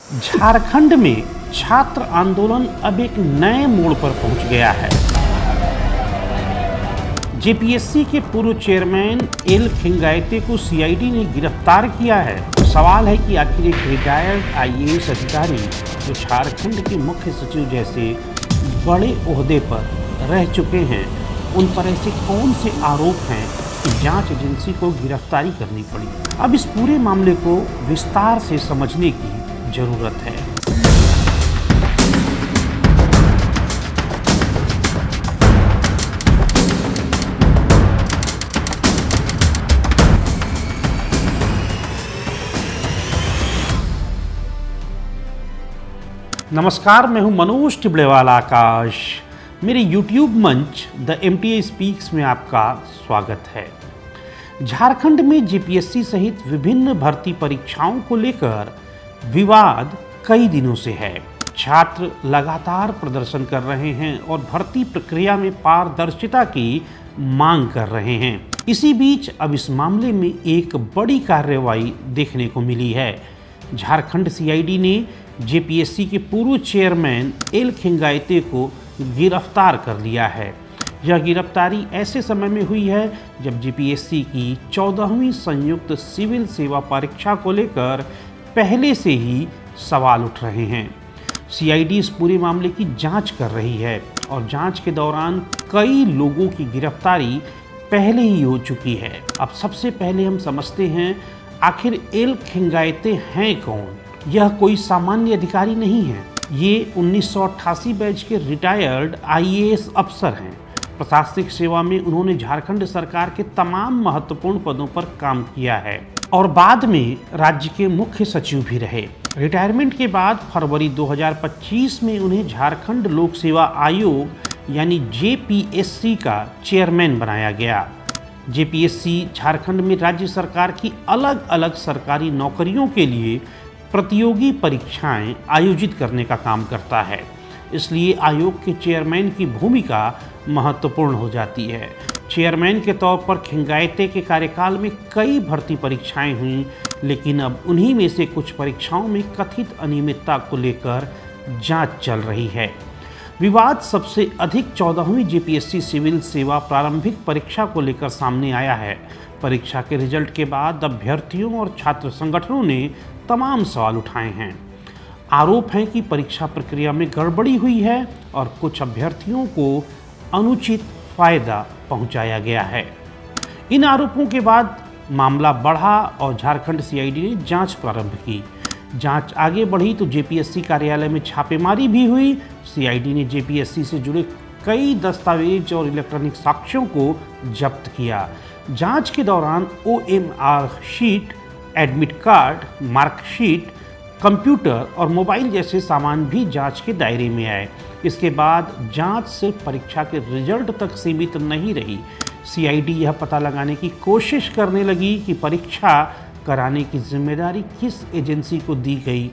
झारखंड में छात्र आंदोलन अब एक नए मोड़ पर पहुंच गया है। जेपीएससी के पूर्व चेयरमैन एल खिंगायते को सीआईडी ने गिरफ्तार किया है। सवाल है कि आखिर एक रिटायर्ड आईएएस अधिकारी जो झारखंड के मुख्य सचिव जैसे बड़े ओहदे पर रह चुके हैं, उन पर ऐसे कौन से आरोप हैं कि जांच एजेंसी को गिरफ्तारी करनी पड़ी। अब इस पूरे मामले को विस्तार से समझने की जरूरत है। नमस्कार, मैं हूं मनोज टिबड़ेवाला आकाश। मेरे YouTube मंच द MTA स्पीक्स में आपका स्वागत है। झारखंड में जेपीएससी सहित विभिन्न भर्ती परीक्षाओं को लेकर विवाद कई दिनों से है। छात्र लगातार प्रदर्शन कर रहे हैं और भर्ती प्रक्रिया में पारदर्शिता की मांग कर रहे हैं। इसी बीच अब इस मामले में एक बड़ी कार्रवाई देखने को मिली है। झारखंड सीआईडी ने जेपीएससी के पूर्व चेयरमैन एल खिंगायते को गिरफ्तार कर लिया है। यह गिरफ्तारी ऐसे समय में हुई है जब जेपीएससी की 14वीं संयुक्त सिविल सेवा परीक्षा को लेकर पहले से ही सवाल उठ रहे हैं। सीआईडी इस पूरे मामले की जांच कर रही है और जांच के दौरान कई लोगों की गिरफ्तारी पहले ही हो चुकी है। अब सबसे पहले हम समझते हैं आखिर एल खिंगायते हैं कौन। यह कोई सामान्य अधिकारी नहीं है। ये 1988 बैच के रिटायर्ड आईएएस अफसर हैं। प्रशासनिक सेवा में उन्होंने झारखंड सरकार के तमाम महत्वपूर्ण पदों पर काम किया है और बाद में राज्य के मुख्य सचिव भी रहे। रिटायरमेंट के बाद फरवरी 2025 में उन्हें झारखंड लोक सेवा आयोग यानी जेपीएससी का चेयरमैन बनाया गया। जेपीएससी झारखंड में राज्य सरकार की अलग अलग सरकारी नौकरियों के लिए प्रतियोगी परीक्षाएं आयोजित करने का काम करता है। इसलिए आयोग के चेयरमैन की भूमिका महत्वपूर्ण हो जाती है। चेयरमैन के तौर पर खिंगायते के कार्यकाल में कई भर्ती परीक्षाएं हुई, लेकिन अब उन्हीं में से कुछ परीक्षाओं में कथित अनियमितता को लेकर जांच चल रही है। विवाद सबसे अधिक 14वीं जेपीएससी सिविल सेवा प्रारंभिक परीक्षा को लेकर सामने आया है। परीक्षा के रिजल्ट के बाद अभ्यर्थियों और छात्र संगठनों ने तमाम सवाल उठाए हैं। आरोप है कि परीक्षा प्रक्रिया में गड़बड़ी हुई है और कुछ अभ्यर्थियों को अनुचित फायदा पहुंचाया गया है। इन आरोपों के बाद मामला बढ़ा और झारखंड सीआईडी ने जांच प्रारंभ की। जांच आगे बढ़ी तो जेपीएससी कार्यालय में छापेमारी भी हुई। सीआईडी ने जेपीएससी से जुड़े कई दस्तावेज और इलेक्ट्रॉनिक साक्ष्यों को जब्त किया। जांच के दौरान OMR sheet, admit card, marksheet, computer और मोबाइल जैसे सामान भी जांच के दायरे में आए। इसके बाद जांच सिर्फ परीक्षा के रिजल्ट तक सीमित नहीं रही। सीआईडी यह पता लगाने की कोशिश करने लगी कि परीक्षा कराने की जिम्मेदारी किस एजेंसी को दी गई,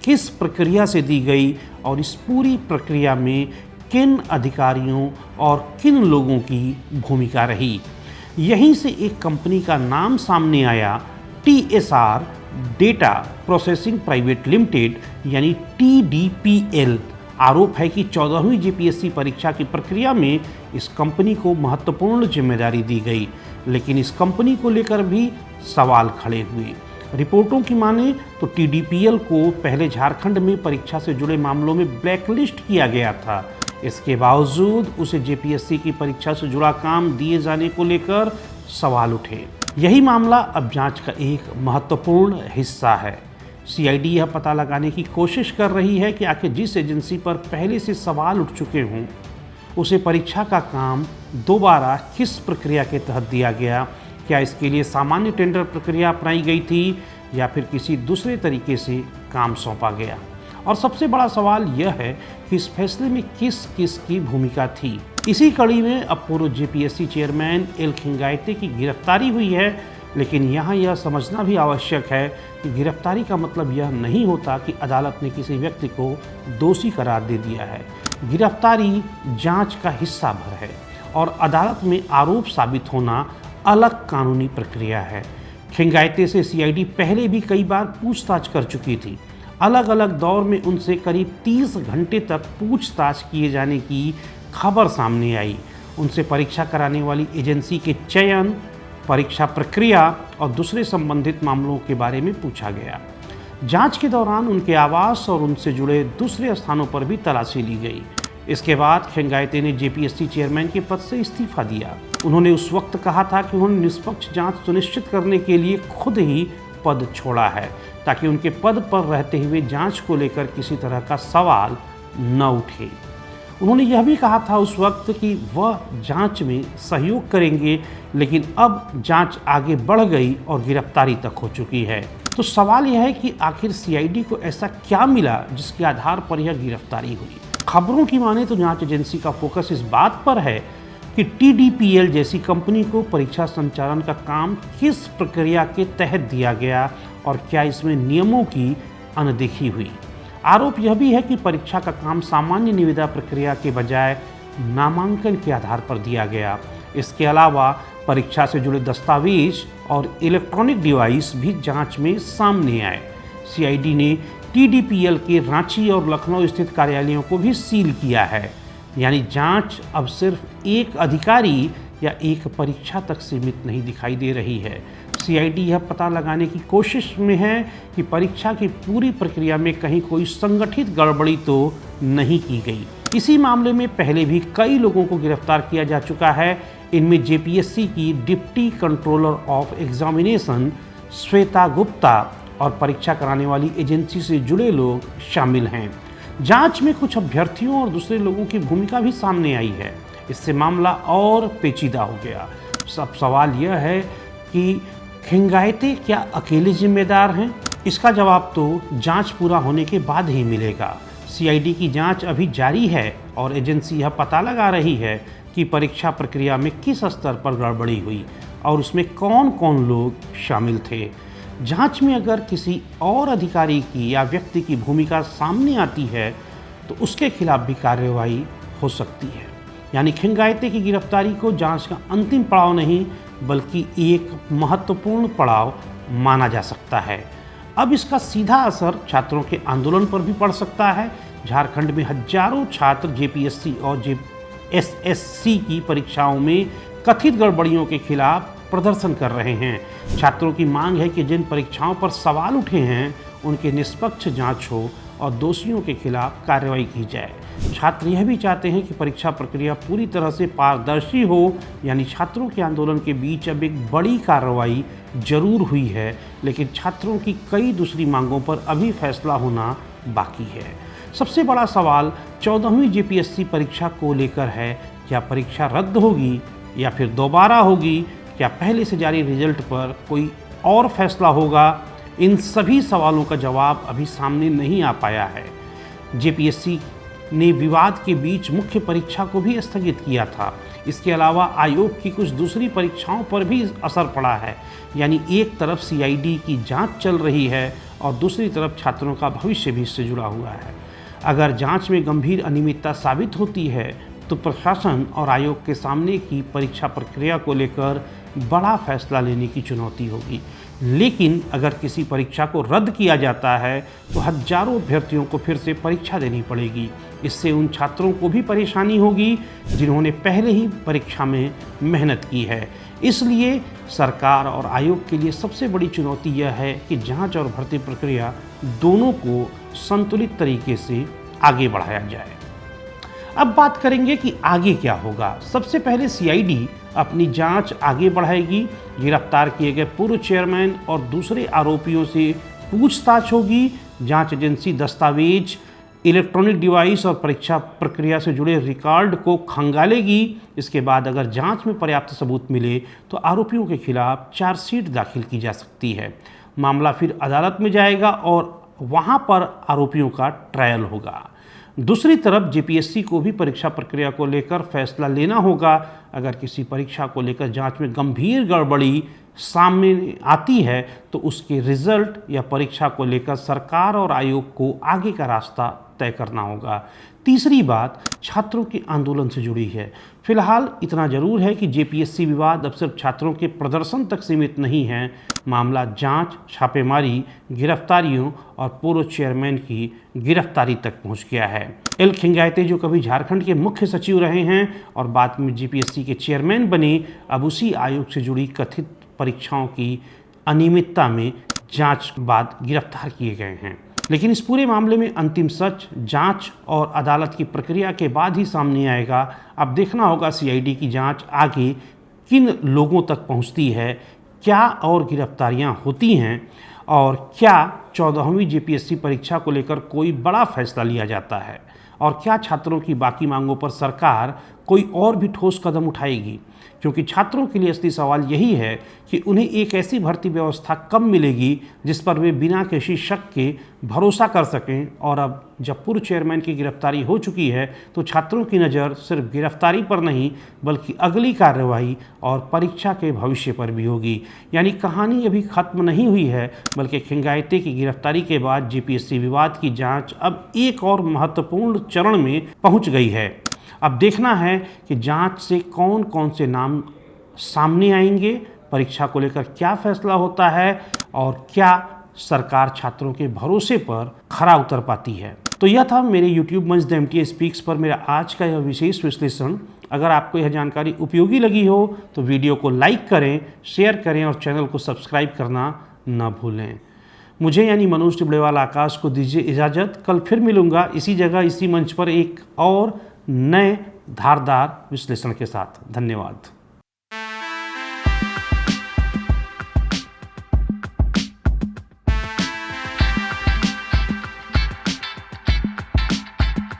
किस प्रक्रिया से दी गई और इस पूरी प्रक्रिया में किन अधिकारियों और किन लोगों की भूमिका रही। यहीं से एक कंपनी का नाम सामने आया, TSR data processing private limited यानी TDPL। आरोप है कि 14वीं जेपीएससी परीक्षा की प्रक्रिया में इस कंपनी को महत्वपूर्ण जिम्मेदारी दी गई, लेकिन इस कंपनी को लेकर भी सवाल खड़े हुए। रिपोर्टों की माने तो TDPL को पहले झारखंड में परीक्षा से जुड़े मामलों में ब्लैकलिस्ट किया गया था। इसके बावजूद उसे जेपीएससी की परीक्षा से जुड़ा काम दिए जाने को लेकर सवाल उठे। यही मामला अब जांच का एक महत्वपूर्ण हिस्सा है। सीआईडी यह पता लगाने की कोशिश कर रही है कि आखिर जिस एजेंसी पर पहले से सवाल उठ चुके हों, उसे परीक्षा का काम दोबारा किस प्रक्रिया के तहत दिया गया। क्या इसके लिए सामान्य टेंडर प्रक्रिया अपनाई गई थी या फिर किसी दूसरे तरीके से काम सौंपा गया। और सबसे बड़ा सवाल यह है कि इस फैसले में किस किस की भूमिका थी। इसी कड़ी में अब पूर्व जेपीएससी चेयरमैन एल खिंगायते की गिरफ्तारी हुई है, लेकिन यहाँ यह समझना भी आवश्यक है कि गिरफ्तारी का मतलब यह नहीं होता कि अदालत ने किसी व्यक्ति को दोषी करार दे दिया है। गिरफ्तारी जांच का हिस्सा भर है और अदालत में आरोप साबित होना अलग कानूनी प्रक्रिया है। खिंगायते से सीआईडी पहले भी कई बार पूछताछ कर चुकी थी। अलग अलग दौर में उनसे करीब 30 घंटे तक पूछताछ किए जाने की खबर सामने आई। उनसे परीक्षा कराने वाली एजेंसी के चयन, परीक्षा प्रक्रिया और दूसरे संबंधित मामलों के बारे में पूछा गया। जांच के दौरान उनके आवास और उनसे जुड़े दूसरे स्थानों पर भी तलाशी ली गई। इसके बाद खेंगाइते ने जेपीएससी चेयरमैन के पद से इस्तीफा दिया। उन्होंने उस वक्त कहा था कि उन्होंने निष्पक्ष जांच सुनिश्चित करने के लिए खुद ही पद छोड़ा है, ताकि उनके पद पर रहते हुए जांच को लेकर किसी तरह का सवाल न उठे। उन्होंने यह भी कहा था उस वक्त कि वह जांच में सहयोग करेंगे, लेकिन अब जांच आगे बढ़ गई और गिरफ्तारी तक हो चुकी है। तो सवाल यह है कि आखिर सीआईडी को ऐसा क्या मिला जिसके आधार पर यह गिरफ्तारी हुई। खबरों की माने तो जांच एजेंसी का फोकस इस बात पर है कि टीडीपीएल जैसी कंपनी को परीक्षा संचालन का काम किस प्रक्रिया के तहत दिया गया और क्या इसमें नियमों की अनदेखी हुई। आरोप यह भी है कि परीक्षा का काम सामान्य निविदा प्रक्रिया के बजाय नामांकन के आधार पर दिया गया। इसके अलावा परीक्षा से जुड़े दस्तावेज और इलेक्ट्रॉनिक डिवाइस भी जांच में सामने आए। सीआईडी ने टीडीपीएल के रांची और लखनऊ स्थित कार्यालयों को भी सील किया है। यानी जांच अब सिर्फ एक अधिकारी या एक परीक्षा तक सीमित नहीं दिखाई दे रही है। सीआईडी यह पता लगाने की कोशिश में है कि परीक्षा की पूरी प्रक्रिया में कहीं कोई संगठित गड़बड़ी तो नहीं की गई। इसी मामले में पहले भी कई लोगों को गिरफ्तार किया जा चुका है। इनमें जेपीएससी की deputy controller of examination Shweta Gupta और परीक्षा कराने वाली एजेंसी से जुड़े लोग शामिल हैं। जांच में कुछ अभ्यर्थियों और दूसरे लोगों की भूमिका भी सामने आई है। इससे मामला और पेचीदा हो गया। अब सवाल यह है कि खेंगाइते क्या अकेले जिम्मेदार हैं? इसका जवाब तो जांच पूरा होने के बाद ही मिलेगा। सीआईडी की जांच अभी जारी है और एजेंसी यह पता लगा रही है कि परीक्षा प्रक्रिया में किस स्तर पर गड़बड़ी हुई और उसमें कौन कौन लोग शामिल थे। जांच में अगर किसी और अधिकारी की या व्यक्ति की भूमिका सामने आती है तो उसके खिलाफ भी कार्रवाई हो सकती है। यानी खेंगाइते की गिरफ्तारी को जांच का अंतिम पड़ाव नहीं बल्कि एक महत्वपूर्ण पड़ाव माना जा सकता है। अब इसका सीधा असर छात्रों के आंदोलन पर भी पड़ सकता है। झारखंड में हजारों छात्र जेपीएससी और एसएससी की परीक्षाओं में कथित गड़बड़ियों के खिलाफ प्रदर्शन कर रहे हैं। छात्रों की मांग है कि जिन परीक्षाओं पर सवाल उठे हैं उनकी निष्पक्ष जांच हो और दोषियों के खिलाफ कार्रवाई की जाए। छात्र यह भी चाहते हैं कि परीक्षा प्रक्रिया पूरी तरह से पारदर्शी हो। यानी छात्रों के आंदोलन के बीच अब एक बड़ी कार्रवाई जरूर हुई है, लेकिन छात्रों की कई दूसरी मांगों पर अभी फैसला होना बाकी है। सबसे बड़ा सवाल 14वीं जेपीएससी परीक्षा को लेकर है। क्या परीक्षा रद्द होगी या फिर दोबारा होगी? क्या पहले से जारी रिजल्ट पर कोई और फैसला होगा? इन सभी सवालों का जवाब अभी सामने नहीं आ पाया है। जेपीएससी ने विवाद के बीच मुख्य परीक्षा को भी स्थगित किया था। इसके अलावा आयोग की कुछ दूसरी परीक्षाओं पर भी असर पड़ा है। यानी एक तरफ सीआईडी की जांच चल रही है और दूसरी तरफ छात्रों का भविष्य भी इससे जुड़ा हुआ है। अगर जांच में गंभीर अनियमितता साबित होती है तो प्रशासन और आयोग के सामने की परीक्षा प्रक्रिया को लेकर बड़ा फैसला लेने की चुनौती होगी। लेकिन अगर किसी परीक्षा को रद्द किया जाता है तो हजारों अभ्यर्थियों को फिर से परीक्षा देनी पड़ेगी। इससे उन छात्रों को भी परेशानी होगी जिन्होंने पहले ही परीक्षा में मेहनत की है। इसलिए सरकार और आयोग के लिए सबसे बड़ी चुनौती यह है कि जांच और भर्ती प्रक्रिया दोनों को संतुलित तरीके से आगे बढ़ाया जाए। अब बात करेंगे कि आगे क्या होगा। सबसे पहले सीआईडी अपनी जांच आगे बढ़ाएगी। गिरफ्तार किए गए पूर्व चेयरमैन और दूसरे आरोपियों से पूछताछ होगी। जांच एजेंसी दस्तावेज, इलेक्ट्रॉनिक डिवाइस और परीक्षा प्रक्रिया से जुड़े रिकॉर्ड को खंगालेगी। इसके बाद अगर जांच में पर्याप्त सबूत मिले तो आरोपियों के खिलाफ चार्जशीट दाखिल की जा सकती है। मामला फिर अदालत में जाएगा और वहां पर आरोपियों का ट्रायल होगा। दूसरी तरफ जेपीएससी को भी परीक्षा प्रक्रिया को लेकर फैसला लेना होगा। अगर किसी परीक्षा को लेकर जांच में गंभीर गड़बड़ी सामने आती है तो उसके रिजल्ट या परीक्षा को लेकर सरकार और आयोग को आगे का रास्ता तय करना होगा। तीसरी बात छात्रों के आंदोलन से जुड़ी है। फिलहाल इतना जरूर है कि जेपीएससी विवाद अब सिर्फ छात्रों के प्रदर्शन तक सीमित नहीं है। मामला जांच, छापेमारी, गिरफ्तारियों और पूर्व चेयरमैन की गिरफ्तारी तक पहुंच गया है। एल खिंगायते, जो कभी झारखंड के मुख्य सचिव रहे हैं और बाद में जेपीएससी के चेयरमैन बने, अब उसी आयोग से जुड़ी कथित परीक्षाओं की अनियमितता में जांच बाद गिरफ्तार किए गए हैं। लेकिन इस पूरे मामले में अंतिम सच जांच और अदालत की प्रक्रिया के बाद ही सामने आएगा। अब देखना होगा सीआईडी की जांच आगे किन लोगों तक पहुंचती है, क्या और गिरफ्तारियां होती हैं और क्या 14वीं जेपीएससी परीक्षा को लेकर कोई बड़ा फैसला लिया जाता है और क्या छात्रों की बाकी मांगों पर सरकार कोई और भी ठोस कदम उठाएगी। क्योंकि छात्रों के लिए असली सवाल यही है कि उन्हें एक ऐसी भर्ती व्यवस्था कब मिलेगी जिस पर वे बिना किसी शक के भरोसा कर सकें। और अब जब पूर्व चेयरमैन की गिरफ्तारी हो चुकी है तो छात्रों की नज़र सिर्फ गिरफ्तारी पर नहीं बल्कि अगली कार्रवाई और परीक्षा के भविष्य पर भी होगी। यानी कहानी अभी खत्म नहीं हुई है, बल्कि खिंगायते की गिरफ्तारी के बाद जेपीएससी विवाद की जाँच अब एक और महत्वपूर्ण चरण में पहुँच गई है। अब देखना है कि जांच से कौन कौन से नाम सामने आएंगे, परीक्षा को लेकर क्या फैसला होता है और क्या सरकार छात्रों के भरोसे पर खरा उतर पाती है। तो यह था मेरे YouTube मंच द एमटीए स्पीक्स पर मेरा आज का यह विशेष विश्लेषण। अगर आपको यह जानकारी उपयोगी लगी हो तो वीडियो को लाइक करें, शेयर करें और चैनल को सब्सक्राइब करना न भूलें। मुझे यानी मनोज टिबड़ेवाल आकाश को दीजिए इजाज़त। कल फिर मिलूंगा इसी जगह इसी मंच पर एक और नए धारदार विश्लेषण के साथ। धन्यवाद।